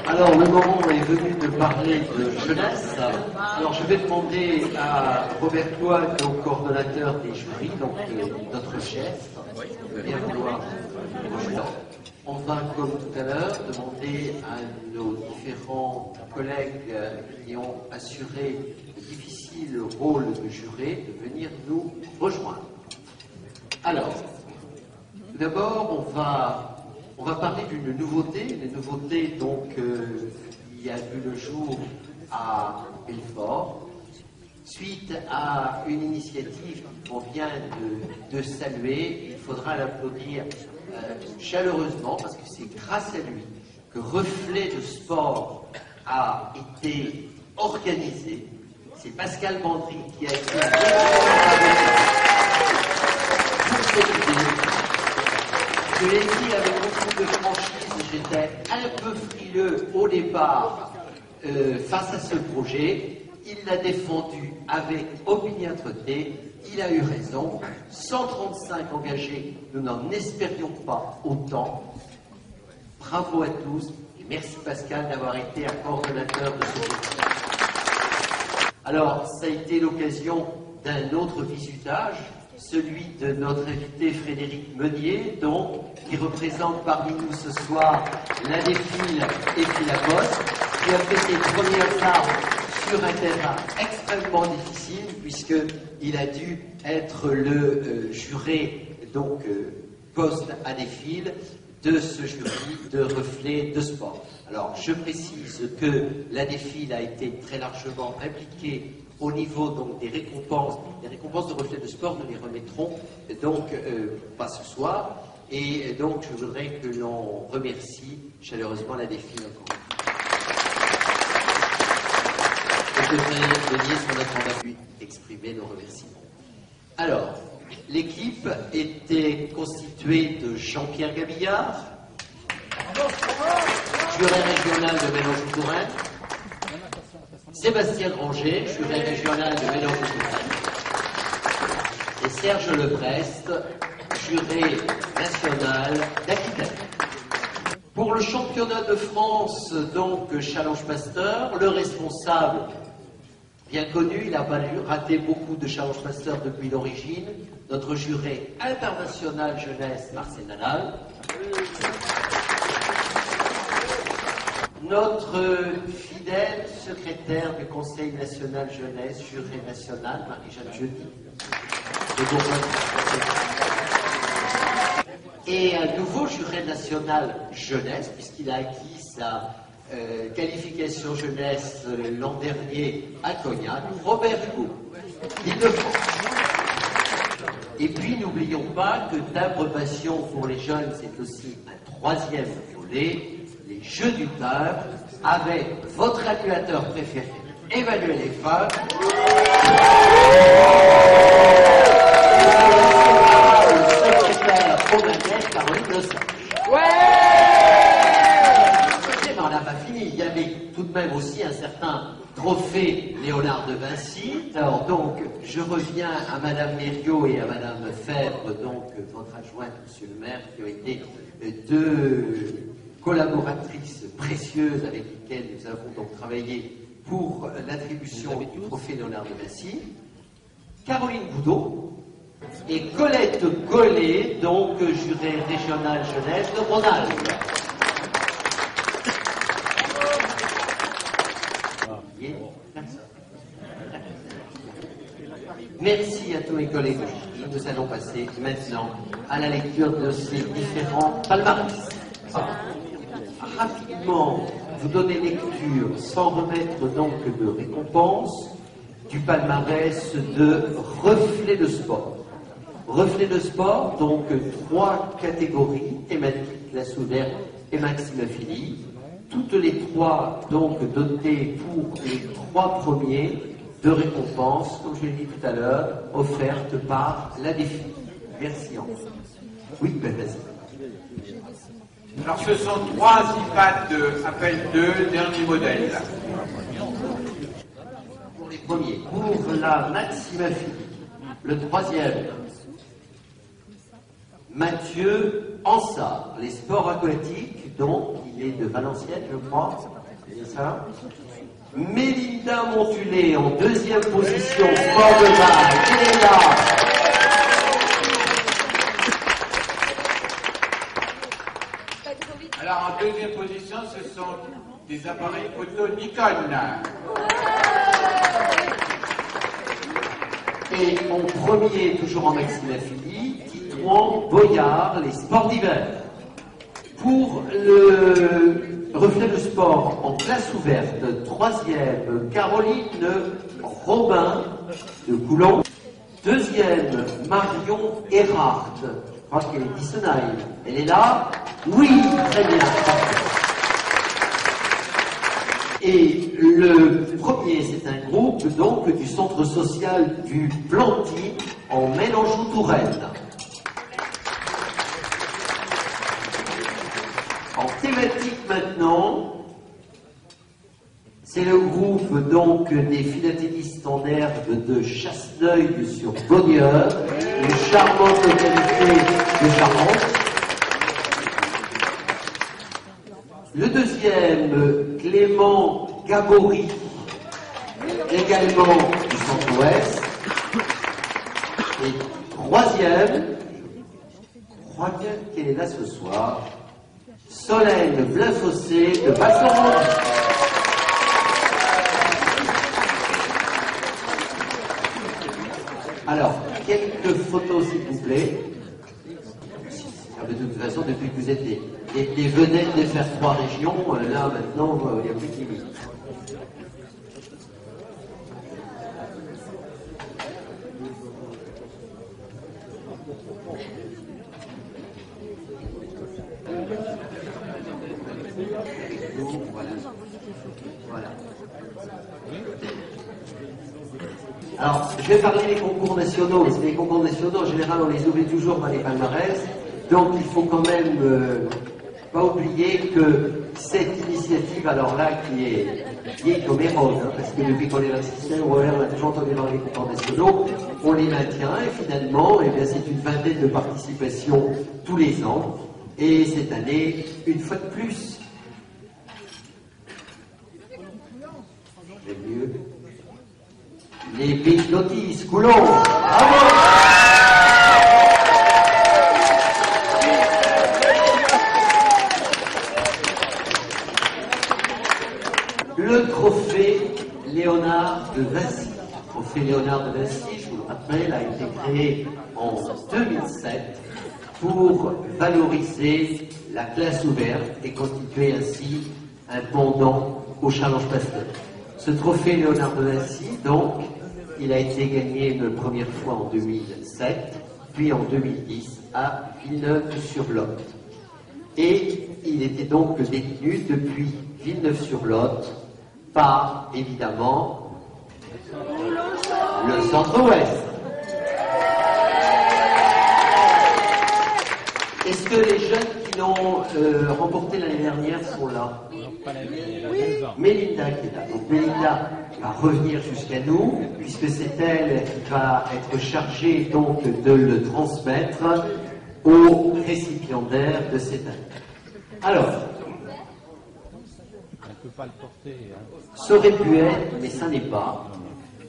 Alors, le moment est venu de parler de jeunesse. Alors, je vais demander à Robert Coin, donc coordonnateur des jurys, donc notre chef, de bien vouloir rejoindre. On va, comme tout à l'heure, demander à nos différents collègues qui ont assuré le difficile rôle de juré de venir nous rejoindre. Alors, tout d'abord, on va parler d'une nouveauté, une nouveauté donc qui a vu le jour à Belfort, suite à une initiative qu'on vient de saluer. Il faudra l'applaudir chaleureusement parce que c'est grâce à lui que Reflet de Sport a été organisé. C'est Pascal Bandry qui a été pour cette idée. Je l'ai dit avec beaucoup de franchise, j'étais un peu frileux au départ face à ce projet. Il l'a défendu avec opiniâtreté, il a eu raison. 135 engagés, nous n'en espérions pas autant. Bravo à tous et merci Pascal d'avoir été un coordonnateur de ce projet. Alors, ça a été l'occasion d'un autre bisutage, celui de notre invité Frédéric Meunier, donc, qui représente parmi nous ce soir la Défile et puis la Poste, qui a fait ses premières armes sur un terrain extrêmement difficile, puisqu'il a dû être le juré, donc, Poste à Défile, de ce jury de Reflet de Sport. Alors, je précise que la Défile a été très largement impliquée au niveau donc, des récompenses. Les récompenses de Reflet de Sport, nous les remettrons donc pas ce soir. Et donc, je voudrais que l'on remercie chaleureusement la Défile encore. Et que Frédéric Meunier, son attendant, pu exprimer nos remerciements. Alors, l'équipe était constituée de Jean-Pierre Gabillard, juré régional de Mélange-Touraine, Sébastien Granger, juré régional de Mélange-Touraine, et Serge Lebrest, juré national d'Aquitaine. Pour le championnat de France, donc Challenge Master, le responsable, bien connu, il n'a pas raté beaucoup de Challenge Master depuis l'origine, notre juré international jeunesse, Marcel Nadal. Notre fidèle secrétaire du Conseil national jeunesse, juré national, Marie-Jeanne Jeudi. Et un nouveau juré national jeunesse, puisqu'il a acquis sa qualification jeunesse l'an dernier à Cognac, Robert Hugo, d'Île-de-France. Et puis, n'oublions pas que Timbre Passion pour les jeunes, c'est aussi un troisième volet, les Jeux du Timbre, avec votre animateur préféré, Emmanuel Eiffel, le secrétaire Aubagnès, Caroline Lesage. Ouais! Mais on n'a pas fini, il y avait tout de même aussi un certain trophée Léonard de Vinci. Alors donc, je reviens à Madame Mériot et à Madame Fèvre, donc votre adjointe, Monsieur le maire, qui ont été deux collaboratrices précieuses avec lesquelles nous avons donc travaillé pour l'attribution du trophée Léonard de Vinci. Caroline Boudot et Colette Collet, donc juré régional jeunesse de Rhône-Alpes. Merci à tous mes collègues. Nous allons passer maintenant à la lecture de ces différents palmarès. Rapidement, vous donner lecture, sans remettre donc de récompense, du palmarès de Reflet de Sport. Reflet de Sport, donc 3 catégories thématiques, classe ouverte et Maxime Philly. Toutes les 3 donc dotées pour les 3 premiers de récompenses, comme je l'ai dit tout à l'heure, offertes par la Défile. Merci encore. Oui, ben vas-y. Alors ce sont 3 iPad de Apple II, dernier modèle. Pour les premiers, pour la Maxime Philly, le 3e, Mathieu Ansard, les sports aquatiques, donc, il est de Valenciennes, je crois, c'est bien ça. Mélinda Montulé en deuxième position, sport de balle, elle est là. Alors en deuxième position, ce sont des appareils photo Nikon. Et en premier, toujours en Maxime Affili, Titouan Boyard, les sports d'hiver. Pour le reflet de sport en classe ouverte, troisième, Caroline Robin de Coulon. Deuxième, Marion Erhardt. Je crois qu'elle est d'Issenheim. Elle est là? Oui, très bien. Et le premier, c'est un groupe donc du centre social du Planty en Mélangeau-Touraine. En thématique maintenant, c'est le groupe donc des philatélistes en herbe de Chasseneuil-sur-Bonnieure, une charmante localité de Charente. Le deuxième, Clément Gabory, également du centre-ouest. Et troisième, je crois bien qu'elle est là ce soir, Solène Blainfossé de Basson. Alors, quelques photos s'il vous plaît. De toute façon, depuis que vous êtes des vedettes de faire 3 régions, là maintenant, il n'y a plus de limite. Voilà. Alors, je vais parler des concours nationaux, parce que les concours nationaux, en général, on les oublie toujours dans les palmarès. Donc, il faut quand même pas oublier que cette initiative, alors là, qui est comme héros, hein, parce que depuis qu'on est dans le système, on a toujours entendu dans les concours nationaux, on les maintient, et finalement, eh bien, c'est une vingtaine de participations tous les ans, et cette année, une fois de plus. C'est mieux. Les Big Notices, Coulon. Bravo! Le trophée Léonard de Vinci. Le trophée Léonard de Vinci, je vous le rappelle, a été créé en 2007 pour valoriser la classe ouverte et constituer ainsi un pendant au Challenge Pasteur. Ce trophée Léonard de Vinci, donc, il a été gagné une première fois en 2007, puis en 2010 à Villeneuve-sur-Lot. Et il était donc détenu depuis Villeneuve-sur-Lot par, évidemment, le centre-ouest. Est-ce que les jeunes qui l'ont remporté l'année dernière sont là? Mélinda qui est là. Donc Mélinda va revenir jusqu'à nous, puisque c'est elle qui va être chargée donc de le transmettre aux récipiendaires de cette année. Alors, ça aurait pu être, mais ça n'est pas,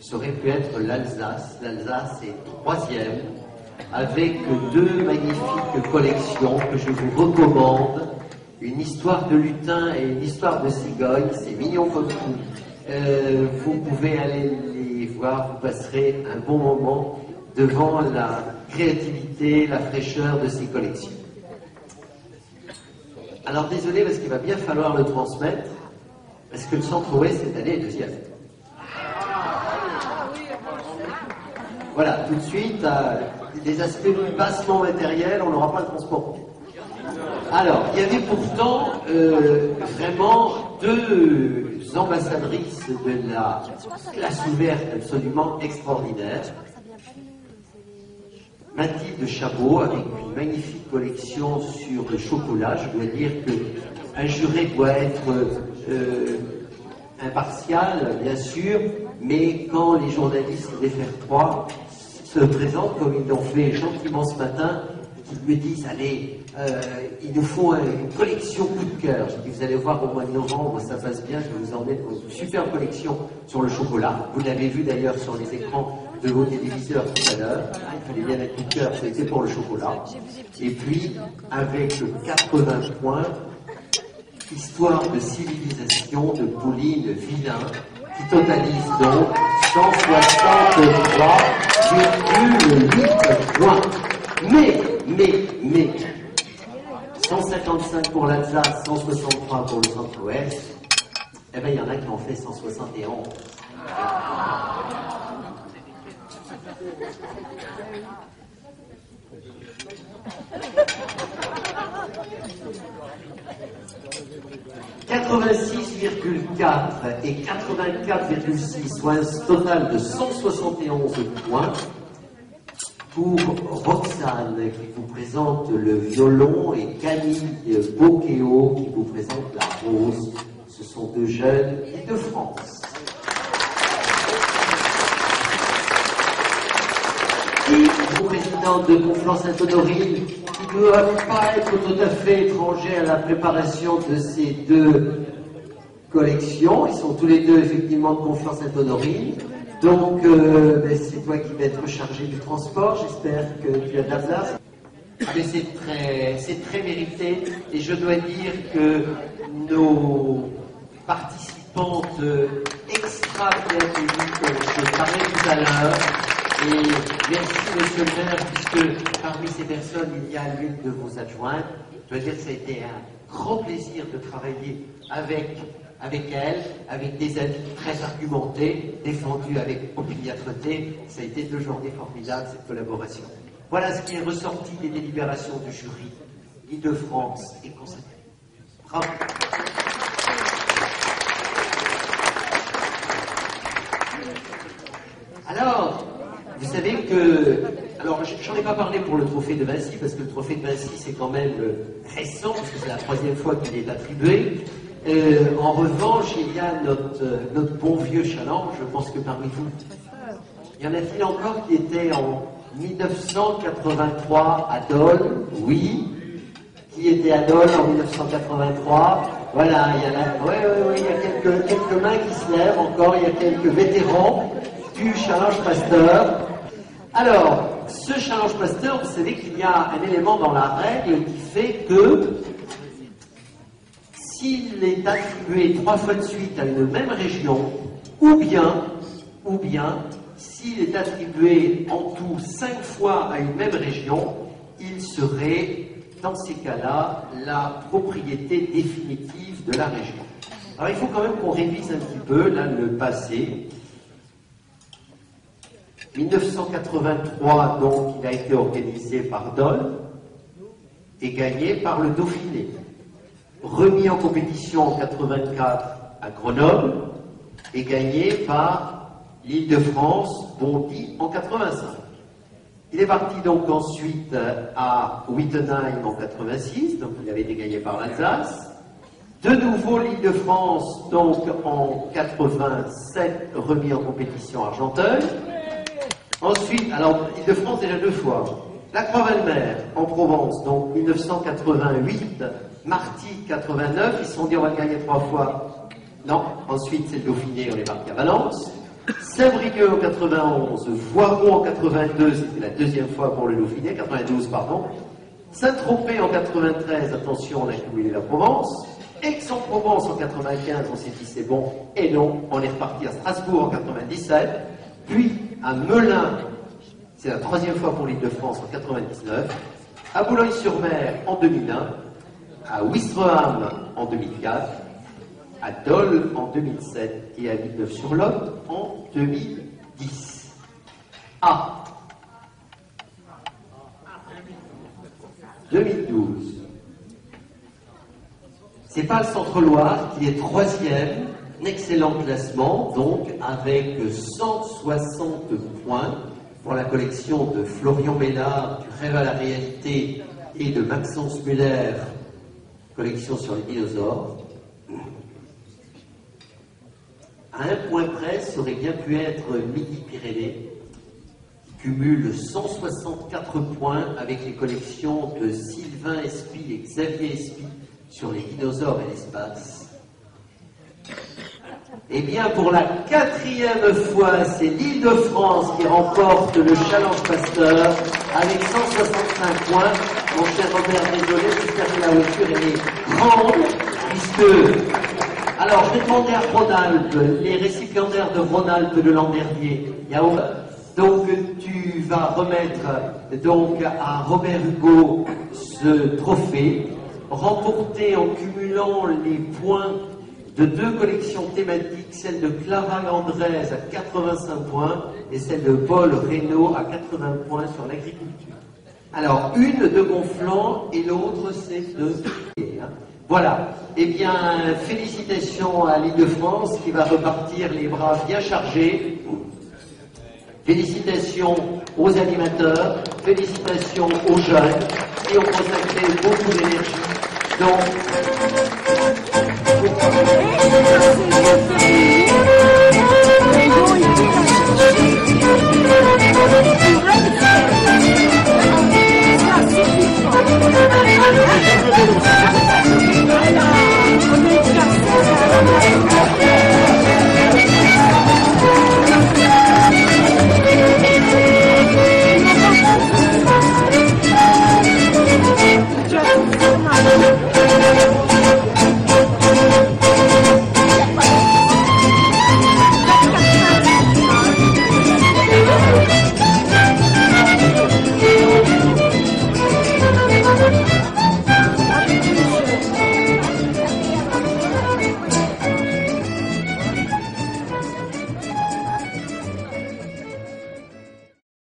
ça aurait pu être l'Alsace. L'Alsace est troisième, avec 2 magnifiques collections que je vous recommande. Une histoire de lutin et une histoire de cigogne, c'est mignon comme tout. Vous pouvez aller les voir, vous passerez un bon moment devant la créativité, la fraîcheur de ces collections. Alors désolé parce qu'il va bien falloir le transmettre, parce que le centre-ouest cette année est deuxième. Voilà, tout de suite, des aspects bassement matériels, on n'aura pas le transport. Alors, il y avait pourtant vraiment 2 ambassadrices de la classe ouverte absolument extraordinaire. Mathilde Chabot, avec une magnifique collection sur le chocolat. Je dois dire qu'un juré doit être impartial, bien sûr, mais quand les journalistes d'FR3 se présentent, comme ils l'ont fait gentiment ce matin, qui me disent, allez, il nous faut une collection coup de cœur. J'ai dit, vous allez voir au mois de novembre, ça passe bien, je vais vous emmener pour une super collection sur le chocolat. Vous l'avez vu d'ailleurs sur les écrans de vos téléviseurs tout à l'heure. Il fallait bien mettre coup de cœur, c'était pour le chocolat. Et puis, avec 80 points, Histoire de civilisation de Pauline Villain, qui totalise donc 163,8 points. Mais, 155 pour l'Alsace, 163 pour le Centre-Ouest, eh bien, il y en a qui ont fait 171. « 86,4 et 84,6, soit un total de 171 points pour Roxane qui vous présente le violon et Camille Bocquéo qui vous présente la rose. Ce sont deux jeunes de France. Et vos présidents de Conflans-Sainte-Honorine qui ne doivent pas être tout à fait étrangers à la préparation de ces deux collections. Ils sont tous les deux effectivement de Conflans-Sainte-Honorine. Donc, c'est toi qui vas être chargé du transport. J'espère que tu as de la place. Mais c'est très mérité. Et je dois dire que nos participantes extra créatives, je parlais tout à l'heure, et merci Monsieur le maire, puisque parmi ces personnes, il y a l'une de vos adjointes. Je dois dire que ça a été un grand plaisir de travailler avec elle, avec des avis très argumentés, défendus avec opiniâtreté. Ça a été 2 journées formidables, cette collaboration. Voilà ce qui est ressorti des délibérations du jury. Île-de-France est consacrée. Bravo. Alors, vous savez que... Alors, j'en ai pas parlé pour le trophée de Vinci, parce que le trophée de Vinci, c'est quand même récent, parce que c'est la 3e fois qu'il est attribué. En revanche, il y a notre bon vieux challenge, je pense que parmi vous, il y en a-t-il encore qui était en 1983 à Dole? Oui. Qui était à Dole en 1983? Voilà, il y en a, il y a quelques mains qui se lèvent encore, il y a quelques vétérans du Challenge Pasteur. Alors, ce Challenge Pasteur, vous savez qu'il y a un élément dans la règle qui fait que s'il est attribué 3 fois de suite à une même région, ou bien, s'il est attribué en tout 5 fois à une même région, il serait, dans ces cas-là, la propriété définitive de la région. Alors il faut quand même qu'on révise un petit peu, là, le passé. 1983, donc, il a été organisé par Dole et gagné par le Dauphiné. Remis en compétition en 84 à Grenoble et gagné par l'Île-de-France, Bondy en 85. Il est parti donc ensuite à Wittenheim en 86, donc il avait été gagné par l'Alsace. De nouveau l'Île-de-France, donc en 87, remis en compétition à Argenteuil. Ensuite, alors l'Île-de-France déjà 2 fois. La Croix-Valmer en Provence, donc 1988, Marty 89, ils se sont dit on va le gagner 3 fois. Non, ensuite c'est le Dauphiné, on est parti à Valence. Saint-Brieuc en 91, Voiron en 82, c'était la 2e fois pour le Dauphiné, 92 pardon. Saint-Tropez en 93, attention, on a cumulé la Provence. Aix-en-Provence en 95, on s'est dit c'est bon, et non, on est reparti à Strasbourg en 97, puis à Melun, c'est la 3e fois pour l'Île-de-France en 99, à Boulogne-sur-Mer en 2001, à Ouistreham en 2004, à Dole en 2007 et à Villeneuve-sur-Lot en 2010. Ah, 2012. C'est pas le Centre-Loire qui est 3e, un excellent classement, donc avec 160 points pour la collection de Florian Ménard, du Rêve à la réalité, et de Maxence Muller, collection sur les dinosaures. À un point près, ça aurait bien pu être Midi-Pyrénées, cumule 164 points avec les collections de Sylvain Espy et Xavier Espy sur les dinosaures et l'espace. Eh bien, pour la 4e fois, c'est l'Île-de-France qui remporte le Challenge Pasteur avec 165 points. Mon cher Robert, désolé, j'espère que la voiture est grande, puisque... Alors, je vais demander à Rhône-Alpes, les récipiendaires de Rhône-Alpes de l'an dernier. Donc, tu vas remettre donc à Robert Hugo ce trophée, remporté en cumulant les points de 2 collections thématiques, celle de Clara Landrez à 85 points et celle de Paul Reynaud à 80 points sur l'agriculture. Alors, une de Gonflant et l'autre c'est de... Voilà. Eh bien, félicitations à l'Île-de-France qui va repartir les bras bien chargés. Félicitations aux animateurs, félicitations aux jeunes qui ont consacré beaucoup d'énergie. Donc,